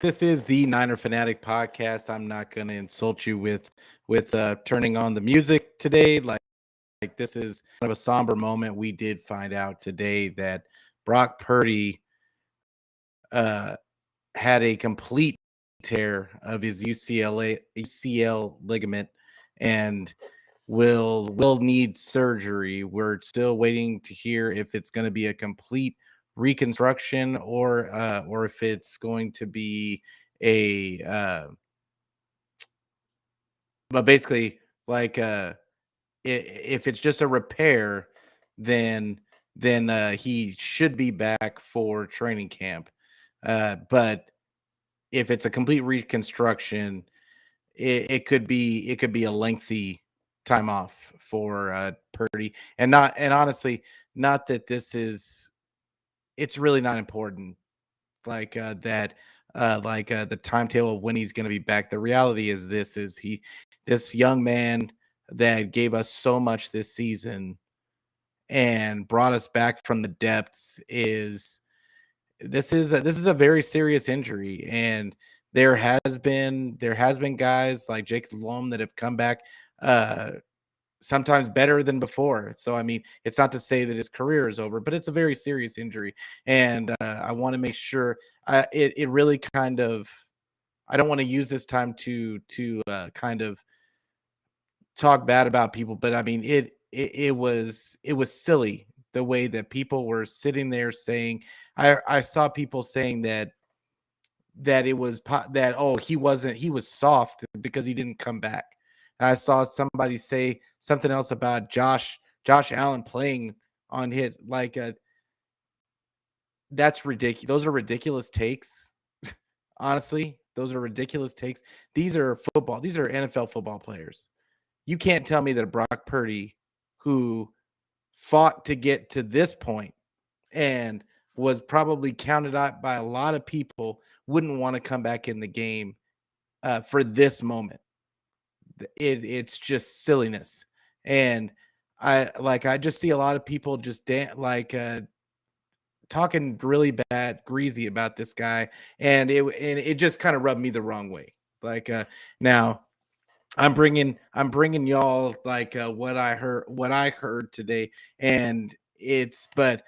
This is the Niner Fanatic podcast. I'm not going to insult you with turning on the music today. Like this is kind of a somber moment. We did find out today that Brock Purdy uh, had a complete tear of his UCL ligament and will need surgery. We're still waiting to hear if it's going to be a complete reconstruction or if it's going to be a but basically like if it's just a repair, then he should be back for training camp. But if it's a complete reconstruction, it could be a lengthy time off for Purdy, and honestly, not that this is it's really not important the timetable of when he's going to be back. The reality is this young man that gave us so much this season and brought us back from the depths is this is a very serious injury, and there has been guys like Jake Loam that have come back uh sometimes better than before. So I mean, it's not to say that his career is over, but it's a very serious injury, and I want to make sure it really kind of I don't want to use this time to kind of talk bad about people, but I mean it was silly the way that people were sitting there saying I saw people saying that that oh he was soft because he didn't come back. And I saw somebody say something else about Josh Allen playing on his that's ridiculous. Those are ridiculous takes. Honestly, those are ridiculous takes. These are NFL football players. You can't tell me that Brock Purdy, who fought to get to this point and was probably counted out by a lot of people, wouldn't want to come back in the game for this moment. It's just silliness, and I just see a lot of people just talking really bad, greasy about this guy, and it just kind of rubbed me the wrong way. Now I'm bringing y'all what I heard today, and it's but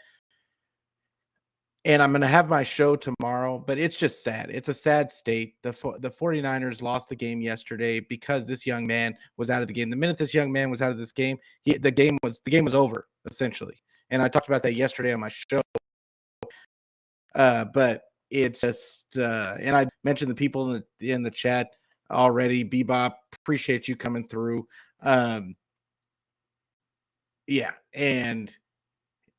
and I'm going to have my show tomorrow, but it's just sad. It's a sad state. The 49ers lost the game yesterday because this young man was out of the game. The minute this young man was out of this game, the game was over essentially. And I talked about that yesterday on my show. But it's just and I mentioned the people in the chat already. Bebop, appreciate you coming through. Um, yeah, and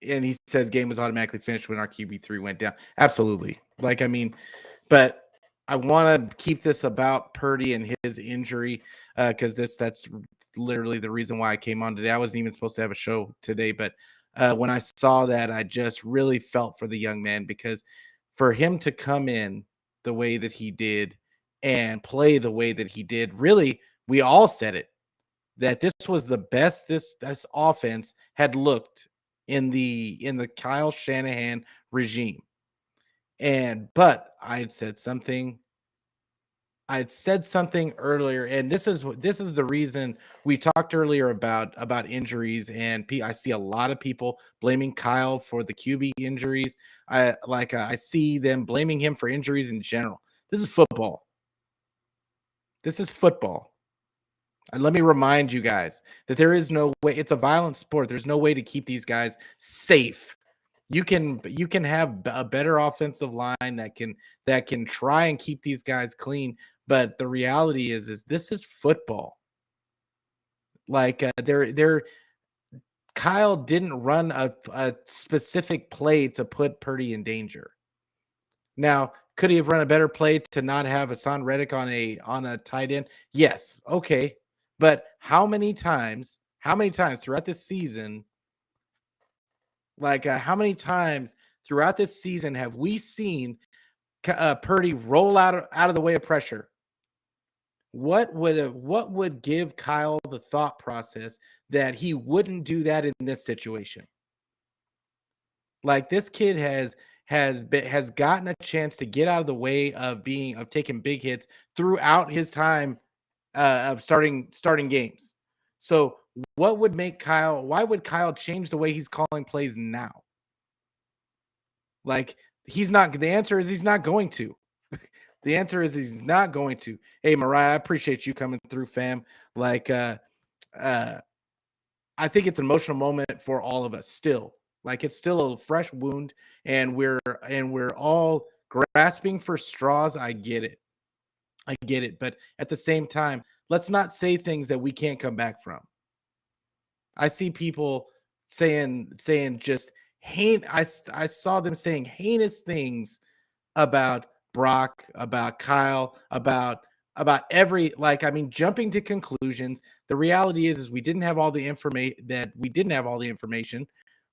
he says game was automatically finished when our QB3 went down. Absolutely. But I want to keep this about Purdy and his injury because that's literally the reason why I came on today. I wasn't even supposed to have a show today, but when I saw that, I just really felt for the young man because for him to come in the way that he did and play the way that he did, really, we all said it that this was the best this offense had looked in the Kyle Shanahan regime. And but I had said something earlier, and this is the reason we talked earlier about injuries, and I see a lot of people blaming Kyle for the QB injuries. I see them blaming him for injuries in general. This is football. This is football. And let me remind you guys that there is no way. It's a violent sport. There's no way to keep these guys safe. You can have a better offensive line that can try and keep these guys clean, but the reality is this is football. They're Kyle didn't run a specific play to put Purdy in danger. Now, could he have run a better play to not have Hassan Reddick on a tight end? Yes, okay. But how many times throughout this season, how many times throughout this season have we seen Purdy roll out of the way of pressure? What would give Kyle the thought process that he wouldn't do that in this situation? Like this kid has gotten a chance to get out of the way of taking big hits throughout his time of starting games. So what would make Kyle? Why would Kyle change the way he's calling plays now? Like he's not. The answer is he's not going to. The answer is he's not going to. Hey, Mariah, I appreciate you coming through, fam. Like, uh, I think it's an emotional moment for all of us still. Like it's still a fresh wound, and we're all grasping for straws. I get it. I get it. But at the same time, let's not say things that we can't come back from. I see people saying just hate. I saw them saying heinous things about Brock, about Kyle, about every, like, I mean, jumping to conclusions. The reality is we didn't have all the information,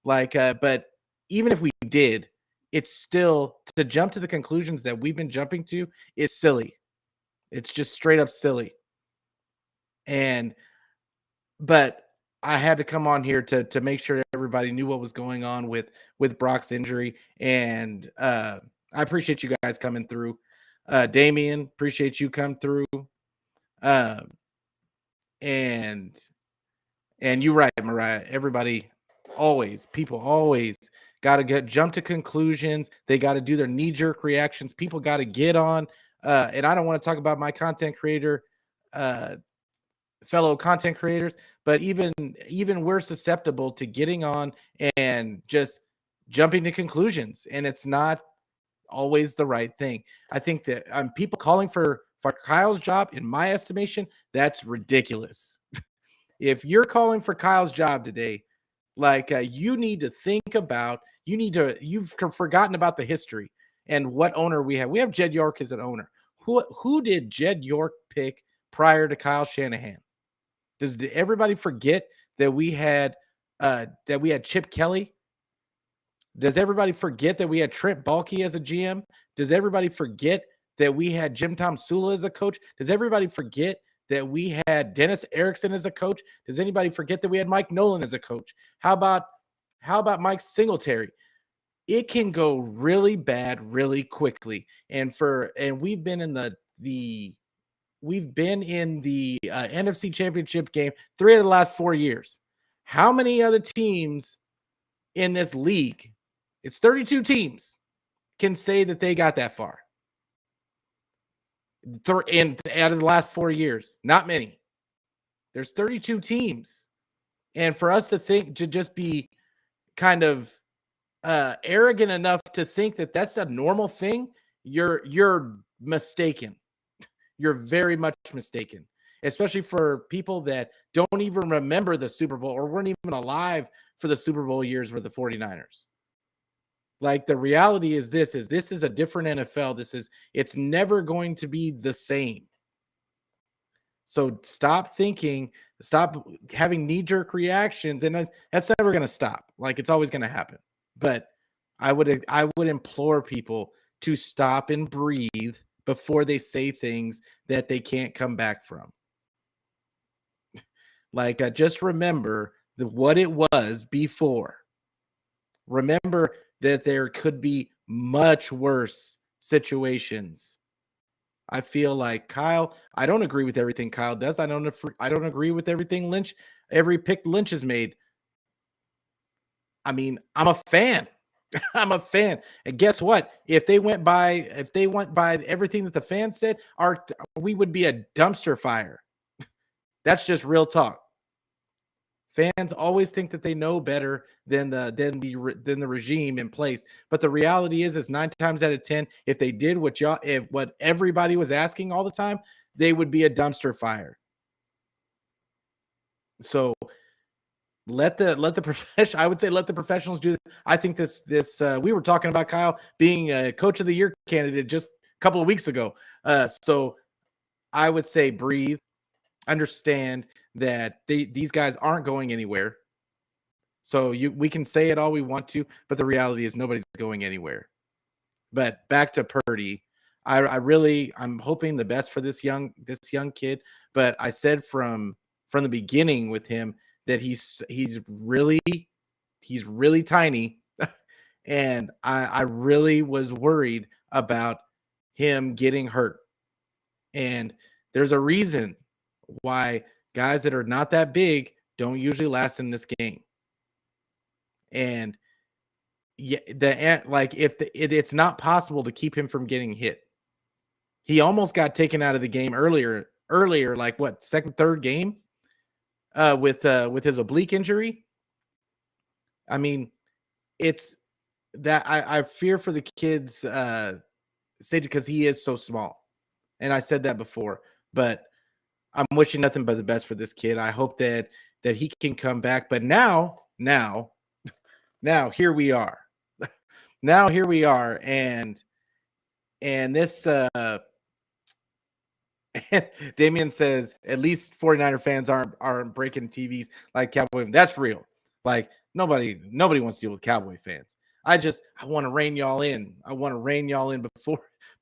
like, but even if we did, it's still, to jump to the conclusions that we've been jumping to is silly. It's just straight up silly. And but I had to come on here to make sure everybody knew what was going on with Brock's injury. And I appreciate you guys coming through. Damien, appreciate you come through. Um, and you're right, Mariah. People always got to jump to conclusions. They got to do their knee jerk reactions. People got to get on. And I don't want to talk about my content creator, fellow content creators, but even we're susceptible to getting on and just jumping to conclusions, and it's not always the right thing. I think that people calling for Kyle's job, in my estimation, that's ridiculous. If you're calling for Kyle's job today, like you need to think about, you've forgotten about the history and what owner we have. We have Jed York as an owner. Who did Jed York pick prior to Kyle Shanahan? Did everybody forget that we had Chip Kelly? Does everybody forget that we had Trent Baalke as a GM? Does everybody forget that we had Jim Tom Sula as a coach? Does everybody forget that we had Dennis Erickson as a coach? Does anybody forget that we had Mike Nolan as a coach? How about Mike Singletary? It can go really bad really quickly. And we've been in the NFC Championship game 3 of the last 4 years. How many other teams in this league, it's 32 teams, can say that they got that far? And out of the last 4 years, not many. There's 32 teams. And for us to just be kind of arrogant enough to think that that's a normal thing, you're mistaken. You're very much mistaken, especially for people that don't even remember the Super Bowl or weren't even alive for the Super Bowl years for the 49ers. Like, the reality is this is a different NFL. It's never going to be the same. So stop having knee-jerk reactions, and that's never going to stop. Like, it's always going to happen. But I would implore people to stop and breathe before they say things that they can't come back from. Like, just remember what it was before. Remember that there could be much worse situations. I feel like Kyle, I don't agree with everything Kyle does. I don't agree with everything every pick Lynch has made. I mean, I'm a fan. I'm a fan. And guess what? If they went by everything that the fans said, we would be a dumpster fire. That's just real talk. Fans always think that they know better than the regime in place. But the reality is 9 times out of 10, if they did what everybody was asking all the time, they would be a dumpster fire. So let the profession. I would say let the professionals do. I think this. We were talking about Kyle being a Coach of the Year candidate just a couple of weeks ago. So I would say breathe. Understand that these guys aren't going anywhere. So we can say it all we want to, but the reality is nobody's going anywhere. But back to Purdy, I'm hoping the best for this young kid. But I said from the beginning with him that he's really tiny, And I really was worried about him getting hurt. And there's a reason why guys that are not that big don't usually last in this game. And yeah, like if it's not possible to keep him from getting hit. He almost got taken out of the game earlier, like what, second, third game, with his oblique injury. I mean, it's that I fear for the kid's safety because he is so small. And I said that before, but I'm wishing nothing but the best for this kid. I hope that he can come back. But now here we are. Now here we are, and this Damien says at least 49er fans aren't breaking TVs like Cowboy. That's real. Like nobody wants to deal with Cowboy fans. I want to rein y'all in. I want to rein y'all in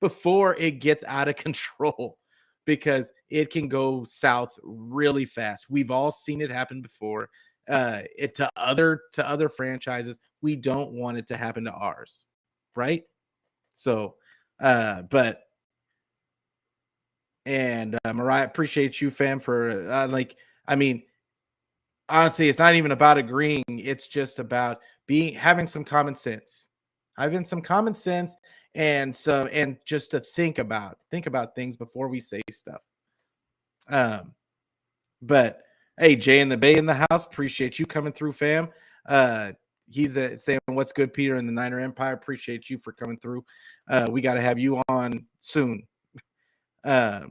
before it gets out of control, because it can go south really fast. We've all seen it happen before. It to other franchises. We don't want it to happen to ours, right? So, but and Mariah, appreciate you, fam, for I mean, honestly, it's not even about agreeing. It's just about having some common sense, and just to think about things before we say stuff. But hey, Jay in the Bay in the house, appreciate you coming through, fam. He's saying what's good, Peter in the Niner Empire. Appreciate you for coming through. We got to have you on soon. Yeah,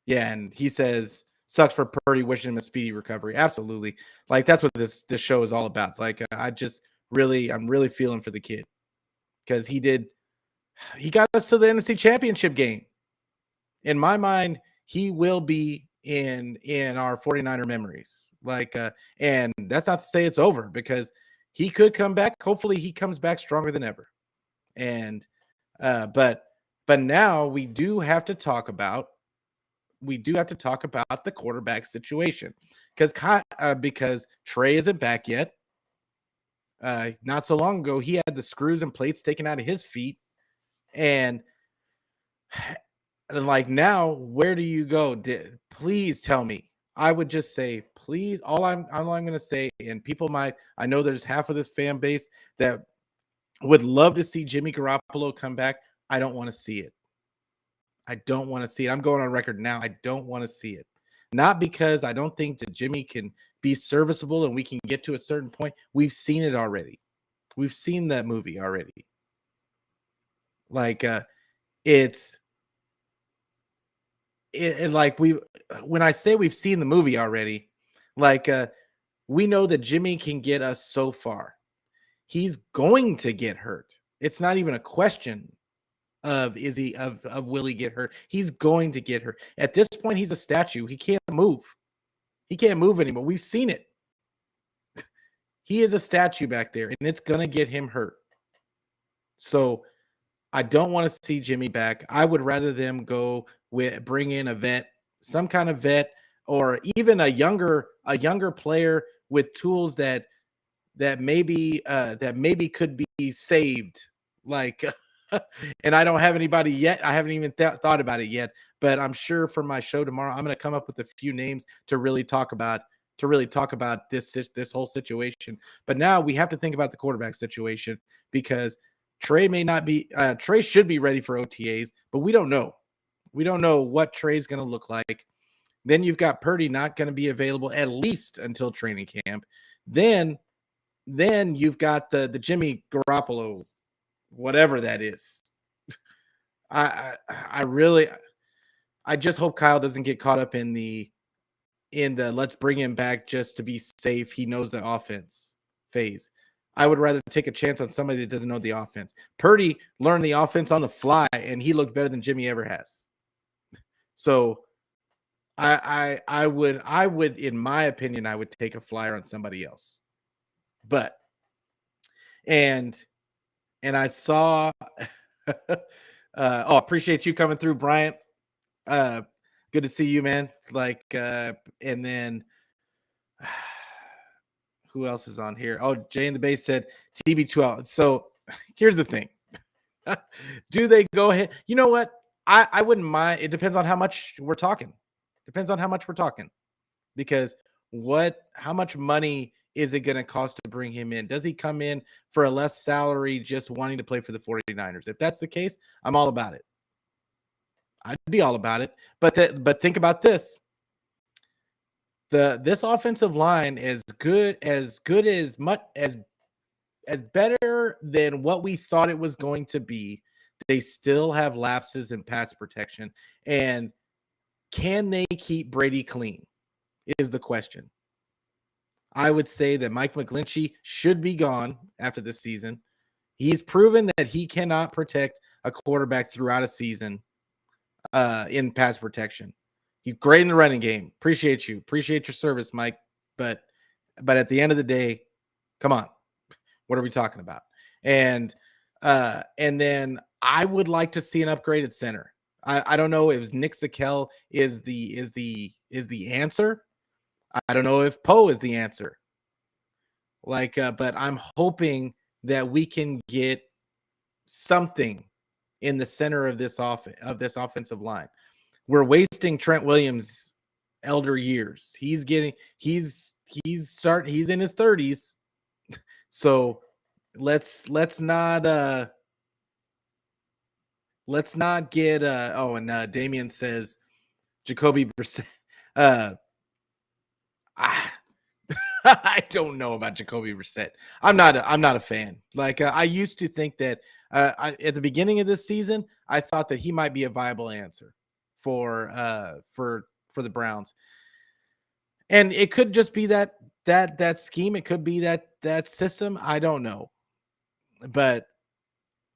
and he says sucks for Purdy, wishing him a speedy recovery. Absolutely, like that's what this show is all about. Like I'm really feeling for the kid, because he got us to the NFC Championship game. In my mind, he will be in our 49er memories. Like, and that's not to say it's over, because he could come back. Hopefully, he comes back stronger than ever. And but now we do have to talk about the quarterback situation, because Trey isn't back yet. Not so long ago, he had the screws and plates taken out of his feet, and like now, where do you go? Please tell me. I would just say, please. All I'm going to say, and I know there's half of this fan base that would love to see Jimmy Garoppolo come back. I don't want to see it. I don't want to see it. I'm going on record now. I don't want to see it. Not because I don't think that Jimmy can be serviceable and we can get to a certain point. We've seen it already. We've seen that movie already. Like when I say we've seen the movie already, like we know that Jimmy can get us so far. He's going to get hurt. It's not even a question of will he get hurt. He's going to get hurt. At this point, he's a statue. He can't move. He can't move anymore. We've seen it. He is a statue back there, and it's going to get him hurt. So I don't want to see Jimmy back. I would rather them bring in a vet, some kind of vet, or even a younger player with tools that maybe could be saved. Like, and I don't have anybody yet. I haven't even thought about it yet. But I'm sure for my show tomorrow, I'm going to come up with a few names to really talk about this whole situation. But now we have to think about the quarterback situation, because Trey should be ready for OTAs, but we don't know. We don't know what Trey's going to look like. Then you've got Purdy not going to be available at least until training camp. Then you've got the Jimmy Garoppolo, whatever that is. I just hope Kyle doesn't get caught up in the let's bring him back just to be safe. He knows the offense phase. I would rather take a chance on somebody that doesn't know the offense. Purdy learned the offense on the fly, and he looked better than Jimmy ever has. So I would, in my opinion, I would take a flyer on somebody else. But and I saw appreciate you coming through, Bryant. Good to see you, man. Like and then who else is on here? Oh, Jay in the Bay said TB12. So here's the thing. Do they go ahead? You know what? I wouldn't mind. It depends on how much we're talking. Depends on how much we're talking. Because how much money is it going to cost to bring him in? Does he come in for a less salary just wanting to play for the 49ers? If that's the case, I'm all about it. I'd be all about it. But think about this. This offensive line is good as much as better than what we thought it was going to be. They still have lapses in pass protection. And can they keep Brady clean is the question. I would say that Mike McGlinchey should be gone after this season. He's proven that he cannot protect a quarterback throughout a season in pass protection. He's great in the running game. Appreciate you. Appreciate your service, Mike. But at the end of the day, come on. What are we talking about? And then I would like to see an upgraded center. I don't know if Nick Zakelj is the answer. I don't know if Poe is the answer. But I'm hoping that we can get something in the center of this offensive line. We're wasting Trent Williams' elder years. He's in his 30s. So let's not get Damian says Jacoby Brissett. I don't know about Jacoby Brissett. I'm not a fan. I used to think that at the beginning of this season, I thought that he might be a viable answer for the Browns. And it could just be that scheme. It could be that system. I don't know. But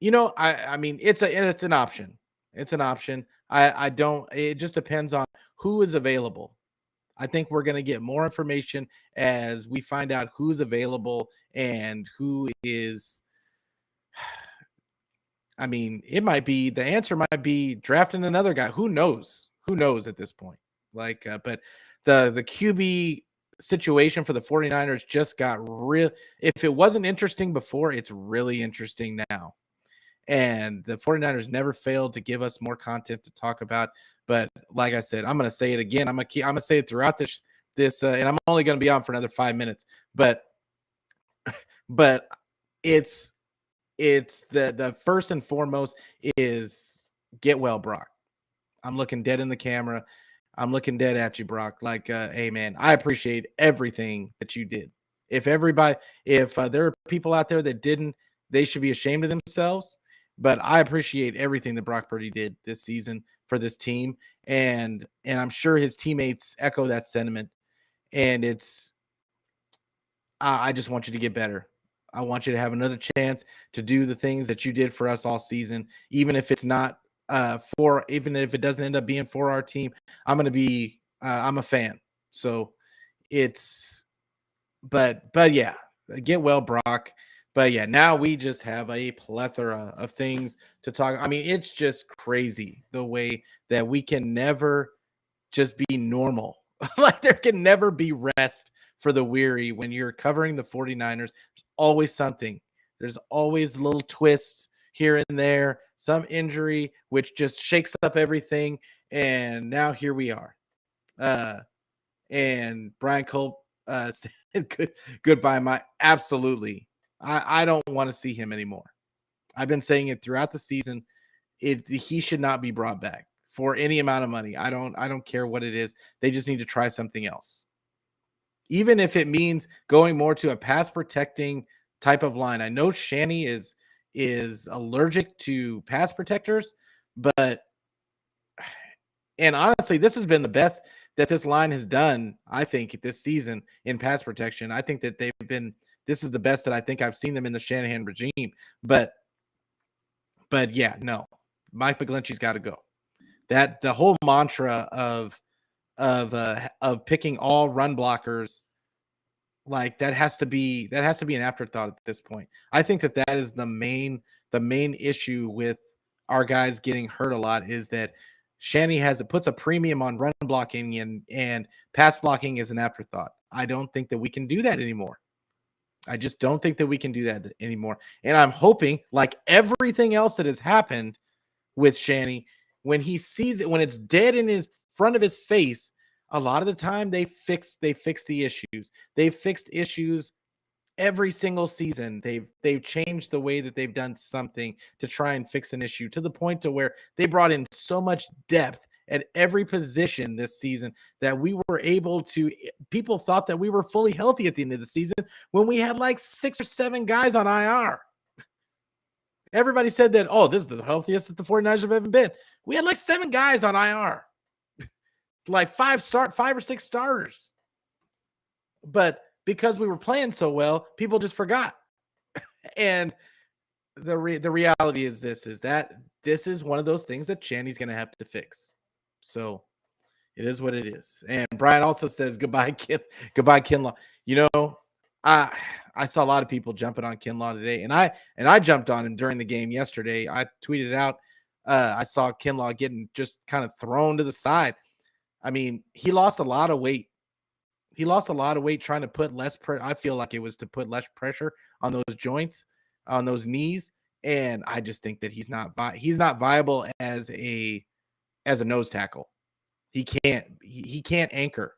I mean, it's an option. It's an option. It just depends on who is available. I think we're going to get more information as we find out who's available and who is. I mean, the answer might be drafting another guy. Who knows? Who knows at this point? But the QB situation for the 49ers just got real. If it wasn't interesting before, it's really interesting now. And the 49ers never failed to give us more content to talk about. But like I said, I'm going to say it again. I'm going to say it throughout this, and I'm only going to be on for another 5 minutes. But it's the first and foremost is get well, Brock. I'm looking dead in the camera. I'm looking dead at you, Brock. Hey man, I appreciate everything that you did. If there are people out there that didn't, they should be ashamed of themselves. But I appreciate everything that Brock Purdy did this season for this team, and I'm sure his teammates echo that sentiment. And I just want you to get better. I want you to have another chance to do the things that you did for us all season, even if it's not even if it doesn't end up being for our team. I'm a fan. So but yeah, get well, Brock. But yeah, now we just have a plethora of things to talk. I mean, it's just crazy the way that we can never just be normal. There can never be rest for the weary when you're covering the 49ers. There's always something. There's always a little twist here and there, some injury, which just shakes up everything. And now here we are. And Brian Culp said goodbye, absolutely. I don't want to see him anymore. I've been saying it throughout the season. He should not be brought back for any amount of money. I don't care what it is. They just need to try something else. Even if it means going more to a pass protecting type of line. I know Shanny is allergic to pass protectors, but honestly, this has been the best that this line has done, I think, this season in pass protection. I think that this is the best that I think I've seen them in the Shanahan regime. But yeah, no, Mike McGlinchey's got to go. That the whole mantra of picking all run blockers, that has to be an afterthought at this point. I think that is the main issue with our guys getting hurt a lot is that Shanny puts a premium on run blocking and pass blocking is an afterthought. I don't think that we can do that anymore. I just don't think that we can do that anymore. And I'm hoping, like everything else that has happened with Shanny, when he sees it, when it's dead in his front of his face, a lot of the time they fix the issues. They've fixed issues every single season. They've changed the way that they've done something to try and fix an issue, to the point to where they brought in so much depth at every position this season that we were able to, people thought that we were fully healthy at the end of the season when we had like 6 or 7 guys on IR. Everybody said that, oh, this is the healthiest that the 49ers have ever been. We had like 7 guys on IR, like 5 or 6 starters. But because we were playing so well, people just forgot. And the reality is this, is that this is one of those things that Channy's going to have to fix. So it is what it is. And Brian also says goodbye, goodbye, Kinlaw. You know, I saw a lot of people jumping on Kinlaw today, and I jumped on him during the game yesterday. I tweeted out, I saw Kinlaw getting just kind of thrown to the side. I mean, he lost a lot of weight. He lost a lot of weight trying to put less pressure. I feel like it was to put less pressure on those joints, on those knees, and I just think that he's not viable as a nose tackle. He can't anchor.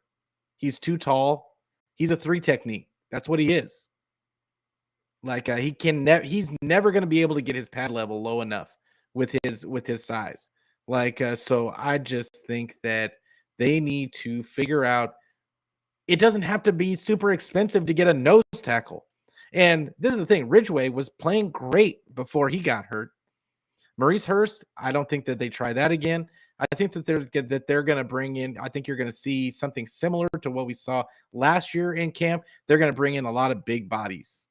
He's too tall. He's a 3 technique. That's what he is. Like he's never going to be able to get his pad level low enough with his size. Like so I just think that they need to figure out, it doesn't have to be super expensive to get a nose tackle. And this is the thing, Ridgeway was playing great before he got hurt. Maurice Hurst, I don't think that they try that again. I think that they're going to bring in, I think you're going to see something similar to what we saw last year in camp. They're going to bring in a lot of big bodies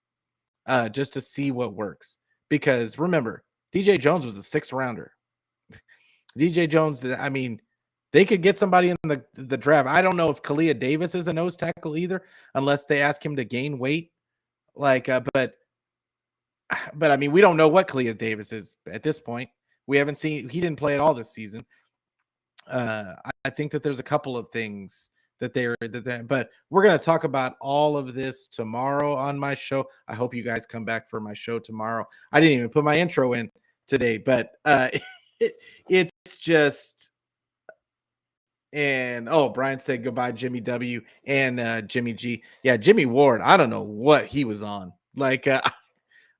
just to see what works. Because remember, DJ Jones was a 6th rounder. DJ Jones, I mean, they could get somebody in the draft. I don't know if Kalia Davis is a nose tackle either, unless they ask him to gain weight. Like, but I mean, we don't know what Kalia Davis is at this point. We haven't seen, he didn't play at all this season. I think that there's a couple of things but we're going to talk about all of this tomorrow on my show. I hope you guys come back for my show tomorrow. I didn't even put my intro in today, but it's just, and Brian said goodbye, Jimmy W and Jimmy G. Yeah, Jimmy Ward, I don't know what he was on. Like,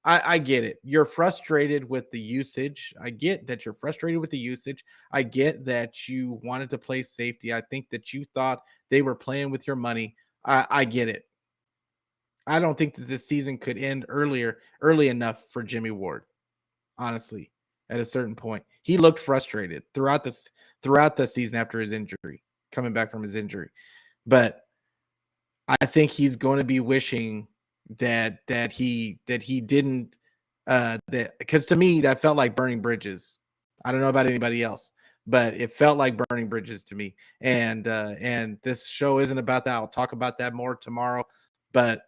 I get it. You're frustrated with the usage. I get that you're frustrated with the usage. I get that you wanted to play safety. I think that you thought they were playing with your money. I get it. I don't think that this season could end early enough for Jimmy Ward. Honestly, at a certain point, he looked frustrated throughout the season after his injury, coming back from his injury. But I think he's going to be wishing that he didn't, that, because to me that felt like burning bridges. I don't know about anybody else, but it felt like burning bridges to me. And this show isn't about that. I'll talk about that more tomorrow. But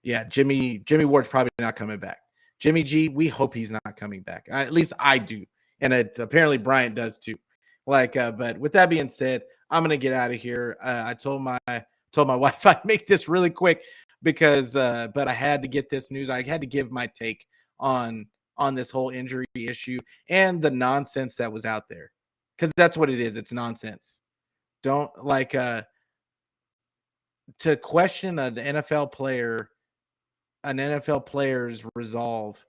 yeah, Jimmy Ward's probably not coming back. Jimmy G, we hope he's not coming back. At least I do, and apparently Bryant does too. Like, but with that being said, I'm gonna get out of here. I told my wife I'd make this really quick because but I had to get this news. I had to give my take on this whole injury issue and the nonsense that was out there, because that's what it is. It's nonsense. Don't like to question an NFL player's resolve,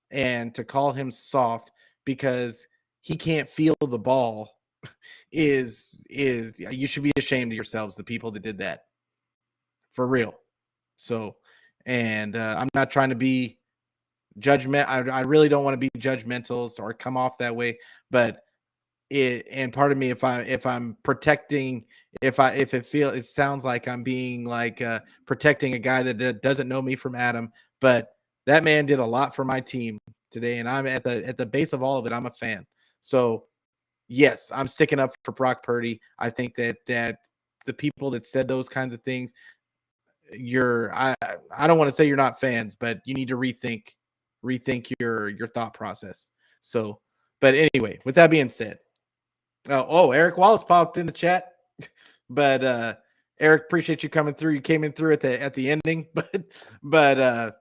and to call him soft because he can't feel the ball is you should be ashamed of yourselves, the people that did that, for real. So, and I'm not trying to be judgment. I really don't want to be judgmental or come off that way, but and part of me, if I'm protecting, if it sounds like I'm being like protecting a guy that doesn't know me from Adam, but that man did a lot for my team today, and I'm at the base of all of it, I'm a fan. So yes, I'm sticking up for Brock Purdy. I think that the people that said those kinds of things, I don't want to say you're not fans, but you need to rethink your thought process. So, but anyway, with that being said, Eric Wallace popped in the chat, but Eric, appreciate you coming through. You came in through at the ending, but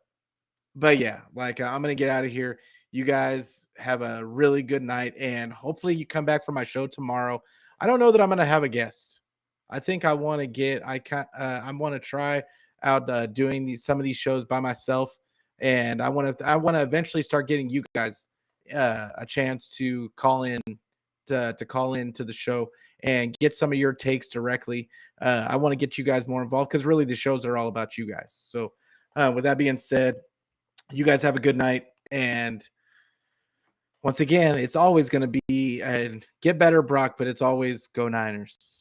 but yeah, like I'm gonna get out of here. You guys have a really good night, and hopefully you come back for my show tomorrow. I don't know that I'm gonna have a guest. I think I want to get I want to try out doing some of these shows by myself, and I want to eventually start getting you guys a chance to call in to call in to the show and get some of your takes directly. I want to get you guys more involved because really the shows are all about you guys. So with that being said, you guys have a good night. And once again, it's always going to be and get better, Brock, but it's always go Niners.